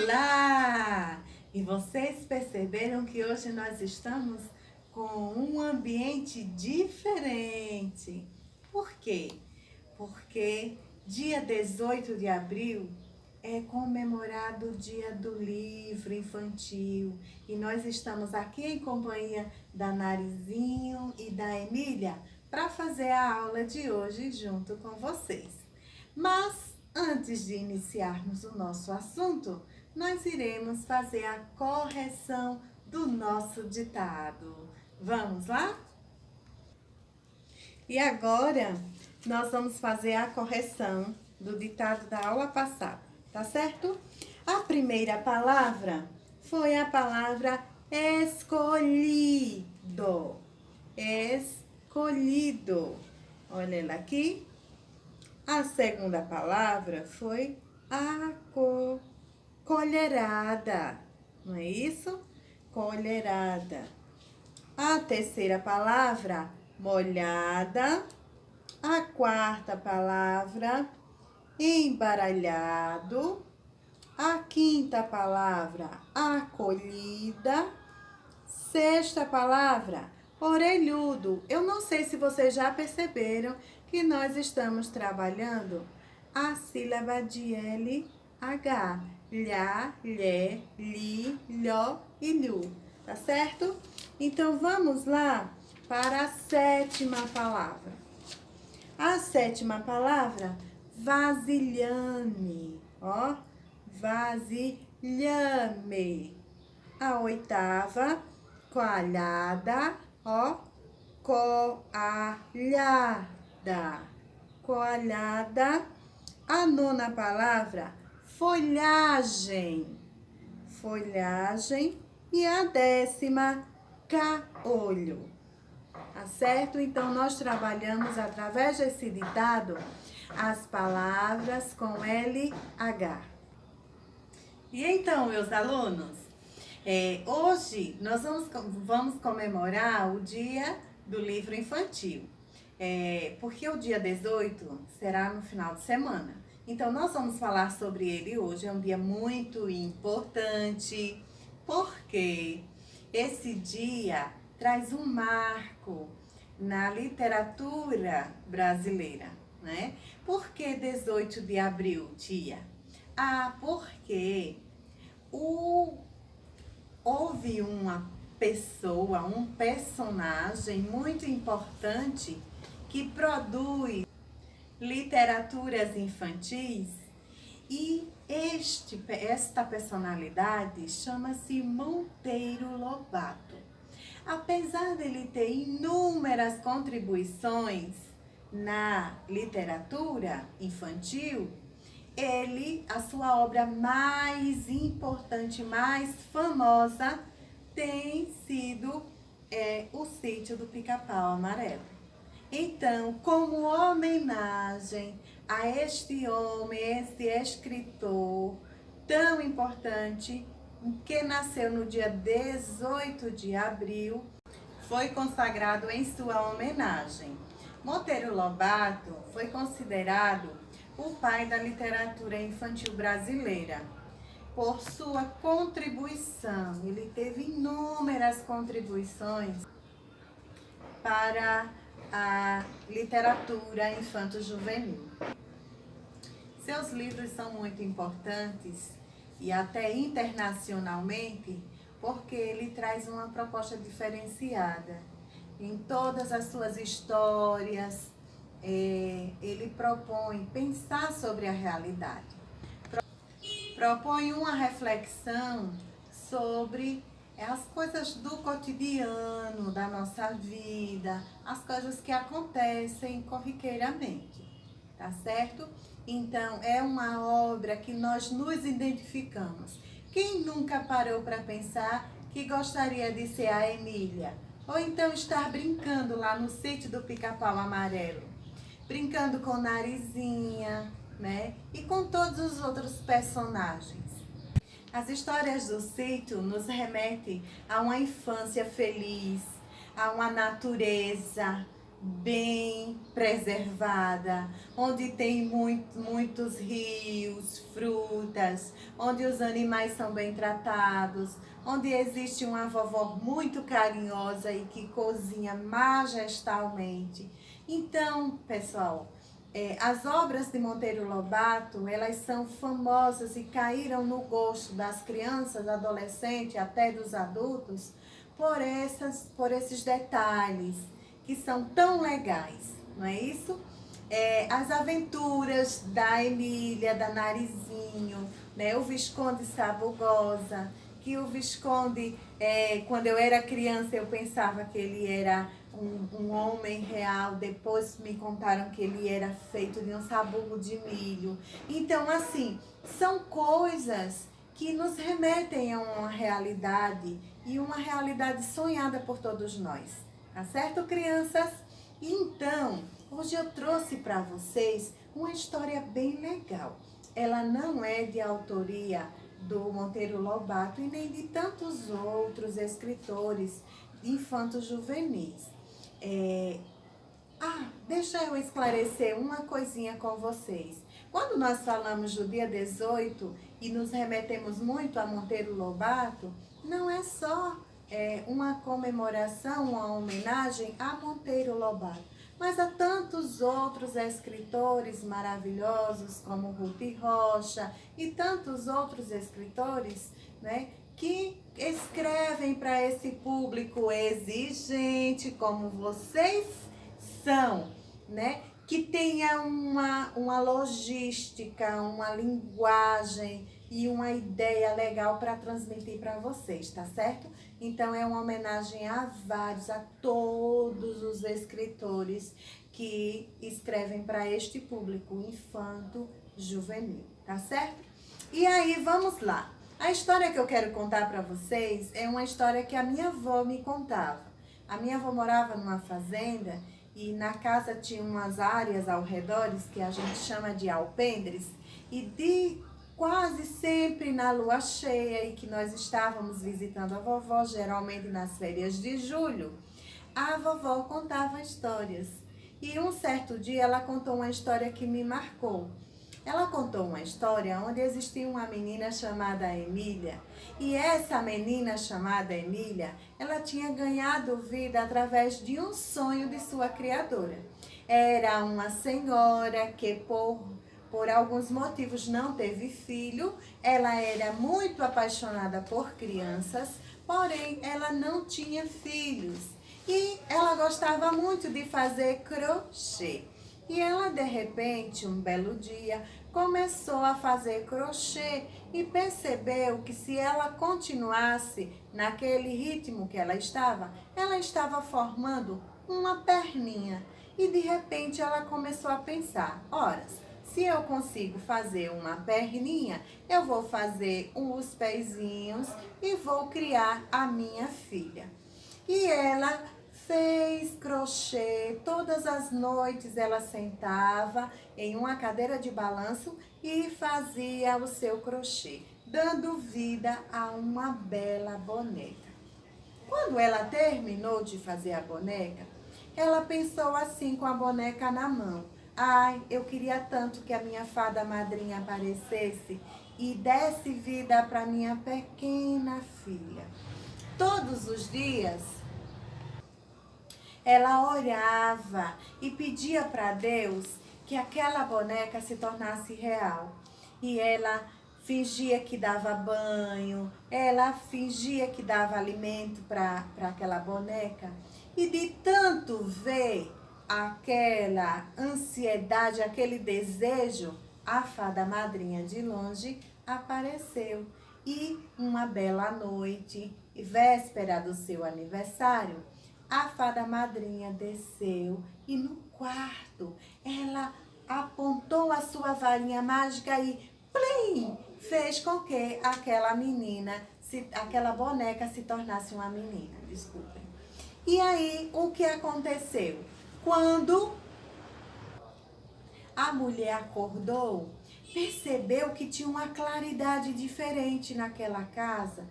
Olá! E vocês perceberam que hoje nós estamos com um ambiente diferente. Por quê? Porque dia 18 de abril é comemorado o Dia do Livro Infantil. E nós estamos aqui em companhia da Narizinho e da Emília para fazer a aula de hoje junto com vocês. Mas antes de iniciarmos o nosso assunto, nós iremos fazer a correção do nosso ditado. Vamos lá? E agora, nós vamos fazer a correção do ditado da aula passada, tá certo? A primeira palavra foi a palavra escolhido. Escolhido. Olha ela aqui. A segunda palavra foi colherada, não é isso? Colherada. A terceira palavra, molhada. A quarta palavra, embaralhado. A quinta palavra, acolhida. Sexta palavra, orelhudo. Eu não sei se vocês já perceberam que nós estamos trabalhando a sílaba de LH. Lhá, lhé, li, lhó e lhu. Tá certo? Então, vamos lá para a sétima palavra. A sétima palavra, vasilhame. Ó, vasilhame. A oitava, coalhada. Ó, coalhada. Coalhada. A nona palavra, folhagem. Folhagem. E a décima, caolho. Tá certo? Então, nós trabalhamos através desse ditado as palavras com LH. E então, meus alunos, hoje nós vamos comemorar o Dia do Livro Infantil. Porque o dia 18 será no final de semana. Então, nós vamos falar sobre ele hoje. É um dia muito importante, porque esse dia traz um marco na literatura brasileira, né? Por que 18 de abril, tia? Porque houve uma pessoa, um personagem muito importante que produz literaturas infantis e esta personalidade chama-se Monteiro Lobato. Apesar dele ter inúmeras contribuições na literatura infantil, a sua obra mais importante, mais famosa, tem sido O Sítio do Pica-Pau Amarelo. Então, como homenagem a este homem, este escritor tão importante, que nasceu no dia 18 de abril, foi consagrado em sua homenagem. Monteiro Lobato foi considerado o pai da literatura infantil brasileira, por sua contribuição. Ele teve inúmeras contribuições para a literatura infanto-juvenil. Seus livros são muito importantes e até internacionalmente, porque ele traz uma proposta diferenciada. Em todas as suas histórias, ele propõe pensar sobre a realidade. Propõe uma reflexão sobre as coisas do cotidiano, da nossa vida, as coisas que acontecem corriqueiramente, tá certo? Então, é uma obra que nós nos identificamos. Quem nunca parou para pensar que gostaria de ser a Emília? Ou então estar brincando lá no Sítio do Pica-Pau Amarelo? Brincando com Narizinha, né? E com todos os outros personagens. As histórias do sítio nos remetem a uma infância feliz, a uma natureza bem preservada, onde tem muitos rios, frutas, onde os animais são bem tratados, onde existe uma vovó muito carinhosa e que cozinha majestalmente. Então, pessoal, as obras de Monteiro Lobato, elas são famosas e caíram no gosto das crianças, adolescentes, até dos adultos, por esses detalhes que são tão legais, não é isso? As aventuras da Emília, da Narizinho, né? O Visconde Sabugosa, que o Visconde, quando eu era criança, eu pensava que ele era um homem real, depois me contaram que ele era feito de um sabugo de milho. Então, assim, são coisas que nos remetem a uma realidade e uma realidade sonhada por todos nós. Tá certo, crianças? Então, hoje eu trouxe para vocês uma história bem legal. Ela não é de autoria do Monteiro Lobato e nem de tantos outros escritores infantos juvenis. Deixa eu esclarecer uma coisinha com vocês. Quando nós falamos do dia 18 e nos remetemos muito a Monteiro Lobato, não é só uma comemoração, uma homenagem a Monteiro Lobato, mas a tantos outros escritores maravilhosos como Ruth Rocha e tantos outros escritores, né, que escrevem para esse público exigente como vocês são, né? Que tenha uma logística, uma linguagem e uma ideia legal para transmitir para vocês, tá certo? Então é uma homenagem a todos os escritores que escrevem para este público infanto juvenil, tá certo? E aí, vamos lá. A história que eu quero contar para vocês é uma história que a minha avó me contava. A minha avó morava numa fazenda e na casa tinha umas áreas ao redor que a gente chama de alpendres, e de quase sempre na lua cheia e que nós estávamos visitando a vovó, geralmente nas férias de julho, a vovó contava histórias. E um certo dia ela contou uma história que me marcou. Ela contou uma história onde existia uma menina chamada Emília, e essa menina chamada Emília, ela tinha ganhado vida através de um sonho de sua criadora. Era uma senhora que por alguns motivos não teve filho, ela era muito apaixonada por crianças, porém ela não tinha filhos. E ela gostava muito de fazer crochê. E ela, de repente, um belo dia, começou a fazer crochê e percebeu que se ela continuasse naquele ritmo que ela estava formando uma perninha. E de repente ela começou a pensar, ora, se eu consigo fazer uma perninha, eu vou fazer os pezinhos e vou criar a minha filha. E ela fez crochê, todas as noites ela sentava em uma cadeira de balanço e fazia o seu crochê, dando vida a uma bela boneca. Quando ela terminou de fazer a boneca, ela pensou assim com a boneca na mão: ai, eu queria tanto que a minha fada madrinha aparecesse e desse vida para minha pequena filha. Todos os dias ela orava e pedia para Deus que aquela boneca se tornasse real. E ela fingia que dava banho, ela fingia que dava alimento para aquela boneca. E de tanto ver aquela ansiedade, aquele desejo, a fada madrinha de longe apareceu. E uma bela noite, véspera do seu aniversário, a fada madrinha desceu e no quarto ela apontou a sua varinha mágica e plim, fez com que aquela boneca se tornasse uma menina. Desculpem. E aí, o que aconteceu? Quando a mulher acordou, percebeu que tinha uma claridade diferente naquela casa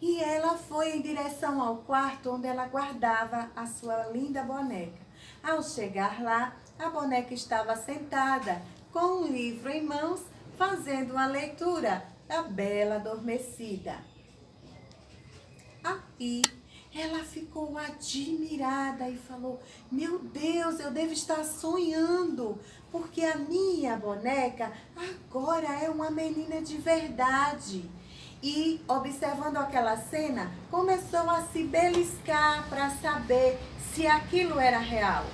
e ela foi em direção ao quarto onde ela guardava a sua linda boneca. Ao chegar lá, a boneca estava sentada, com um livro em mãos, fazendo uma leitura da Bela Adormecida. Aí, ela ficou admirada e falou: meu Deus, eu devo estar sonhando, porque a minha boneca agora é uma menina de verdade. E, observando aquela cena, começou a se beliscar para saber se aquilo era real.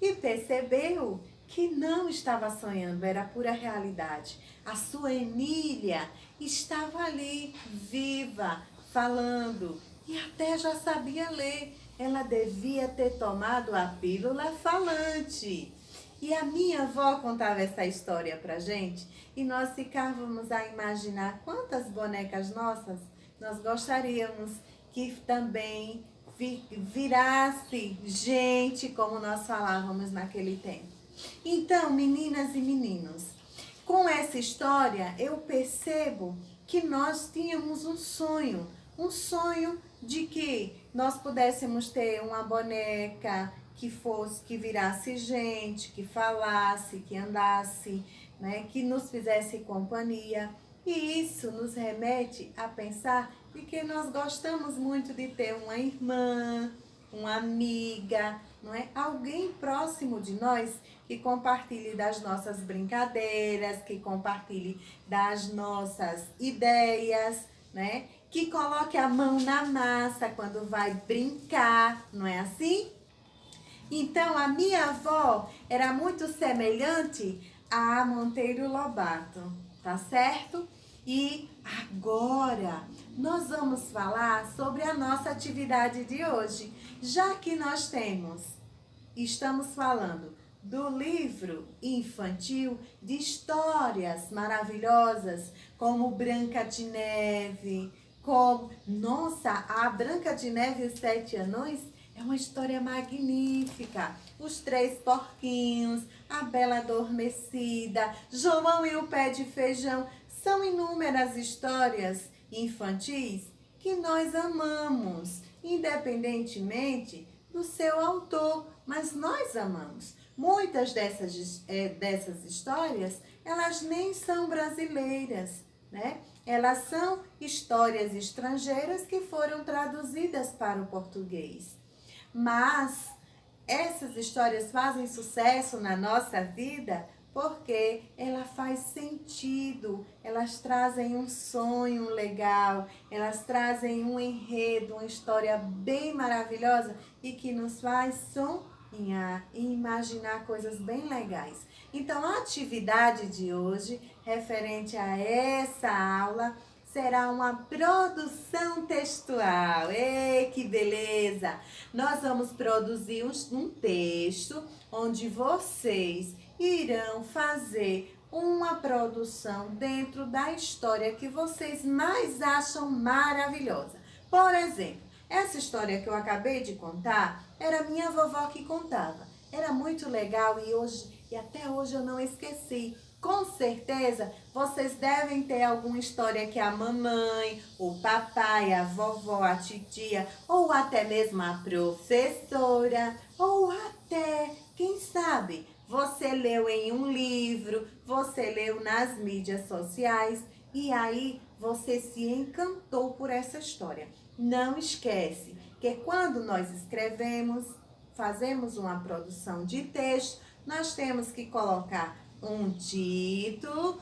E percebeu que não estava sonhando, era pura realidade. A sua Emília estava ali, viva, falando, e até já sabia ler. Ela devia ter tomado a pílula falante. E a minha avó contava essa história pra gente, e nós ficávamos a imaginar quantas bonecas nossas nós gostaríamos que também virasse gente, como nós falávamos naquele tempo. Então, meninas e meninos, com essa história eu percebo que nós tínhamos um sonho de que nós pudéssemos ter uma boneca que virasse gente, que falasse, que andasse, né, que nos fizesse companhia. E isso nos remete a pensar de que nós gostamos muito de ter uma irmã, uma amiga, não é? Alguém próximo de nós que compartilhe das nossas brincadeiras, que compartilhe das nossas ideias, né? Que coloque a mão na massa quando vai brincar, não é assim? Então, a minha avó era muito semelhante a Monteiro Lobato, tá certo? E agora nós vamos falar sobre a nossa atividade de hoje, já que estamos falando do livro infantil de histórias maravilhosas, como Branca de Neve, a Branca de Neve e os Sete Anões é uma história magnífica. Os Três Porquinhos, a Bela Adormecida, João e o Pé de Feijão. São inúmeras histórias infantis que nós amamos, independentemente do seu autor, mas nós amamos. Muitas dessas histórias, elas nem são brasileiras, né? Elas são histórias estrangeiras que foram traduzidas para o português. Mas essas histórias fazem sucesso na nossa vida porque ela faz sentido, elas trazem um sonho legal, elas trazem um enredo, uma história bem maravilhosa e que nos faz sonhar e imaginar coisas bem legais. Então, a atividade de hoje, referente a essa aula, será uma produção textual. Ei, que beleza! Nós vamos produzir um texto onde vocês irão fazer uma produção dentro da história que vocês mais acham maravilhosa. Por exemplo, essa história que eu acabei de contar, era minha vovó que contava. Era muito legal e até hoje eu não esqueci. Com certeza, vocês devem ter alguma história que a mamãe, o papai, a vovó, a titia, ou até mesmo a professora, ou até, quem sabe, você leu em um livro, você leu nas mídias sociais e aí você se encantou por essa história. Não esquece que quando nós fazemos uma produção de texto, nós temos que colocar um título.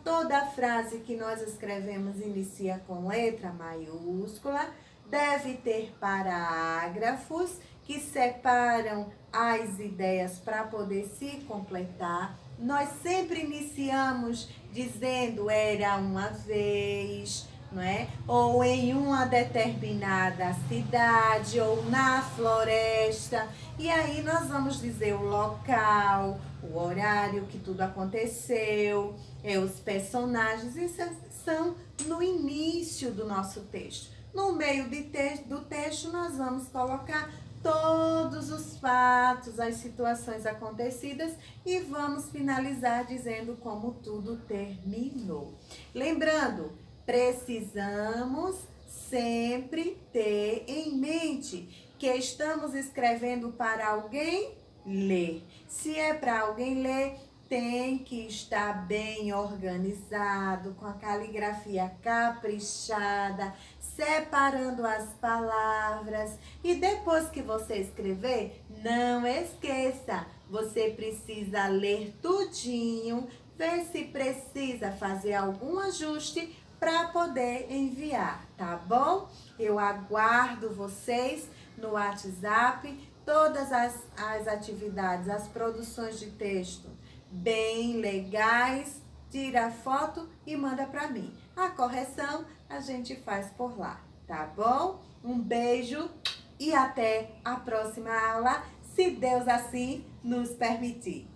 Toda frase que nós escrevemos inicia com letra maiúscula, deve ter parágrafos que separam as ideias para poder se completar. Nós sempre iniciamos dizendo era uma vez, não é? Ou em uma determinada cidade, ou na floresta. E aí nós vamos dizer o local, o horário que tudo aconteceu, os personagens. Isso são no início do nosso texto. No meio do texto nós vamos colocar todos os fatos, as situações acontecidas e vamos finalizar dizendo como tudo terminou. Lembrando, precisamos sempre ter em mente que estamos escrevendo para alguém ler. Se é para alguém ler, tem que estar bem organizado, com a caligrafia caprichada, separando as palavras. E depois que você escrever, não esqueça, você precisa ler tudinho, ver se precisa fazer algum ajuste para poder enviar, tá bom? Eu aguardo vocês no WhatsApp, todas as atividades, as produções de texto bem legais, tira a foto e manda para mim. A correção a gente faz por lá, tá bom? Um beijo e até a próxima aula, se Deus assim nos permitir.